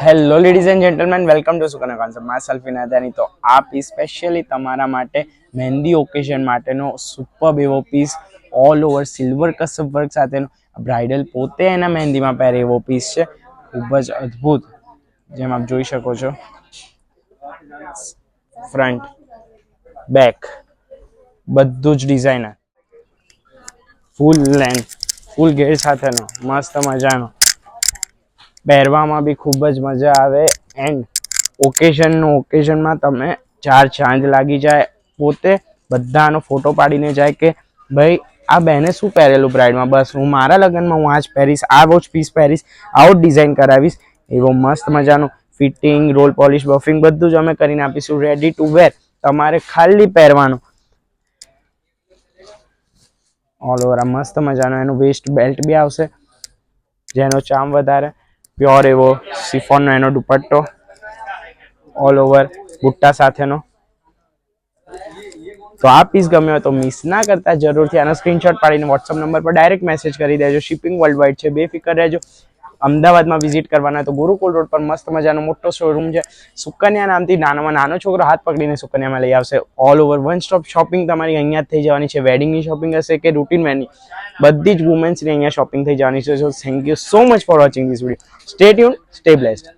Hello ladies and gentlemen, welcome to Sukanya concept. Myself ઇનાદાની. તો આ પીસ સ્પેશિયલી તમારા માટે મહેંદી ઓકેઝન માટેનો સુપર એવો પીસ, ઓલ ઓવર સિલ્વર કસબ વર્ક સાથેનો, બ્રાઇડલ પોતે એના મહેંદીમાં પહેરે એવો પીસ છે. ખૂબ જ અદ્ભુત, જેમ આપ જોઈ શકો છો. ફ્રન્ટ બેક બધું જ ડિઝાઇનર, ફૂલ લેન્થ ફૂલ ઘેર સાથેનો મસ્ત મજાનો, પહેરવામાં બી ખૂબ જ મજા આવે. એન્ડ ઓકેઝનમાં તમે ચાર ચાંદ લાગી જાય. પોતે બધાનો ફોટો પાડીને જાય કે ભાઈ આ બેને શું પહેરેલું બ્રાઇડમાં, બસ હું મારા લગ્નમાં હું આ જ પહેરીશ, આવો જ પીસ પહેરીશ, આવો જ ડિઝાઇન કરાવીશ. એવો મસ્ત મજાનો ફિટિંગ, રોલ પોલિશ, બફિંગ બધું જ અમે કરીને આપીશું. રેડી ટુ વેર, તમારે ખાલી પહેરવાનું. ઓલ ઓવર આ મસ્ત મજાનો એનો વેસ્ટ બેલ્ટ બી આવશે, જેનો ચામ વધારે. પ્યોર એવો સિફોનનો એનો દુપટ્ટો, ઓલ ઓવર બુટ્ટા સાથેનો. તો આ પીસ ગમ્યો હોય તો મિસ ના કરતા જરૂરથી આનો સ્ક્રીનશોટ પાડીને વોટ્સઅપ નંબર પર ડાયરેક્ટ મેસેજ કરી દેજો. શિપિંગ વર્લ્ડ વાઇડ છે, બેફિકર રહેજો. અમદાવાદમાં વિઝિટ કરવાના તો ગુરુકુળ રોડ પર મસ્ત મજાનો મોટો શોરૂમ છે. સુકન્યા નામથી નાનામાં નાનો છોકરો હાથ પકડીને સુકન્યામાં લઈ આવશે. All over one stop shopping તમારી અહીંયા જ થઈ જવાની છે. વેડિંગની શોપિંગ હશે કે રૂટીન વેરની, બધી જ વુમેન્સની અહીંયા શોપિંગ થઈ જવાની છે. So thank you so much for watching this video. Stay tune, stay blessed.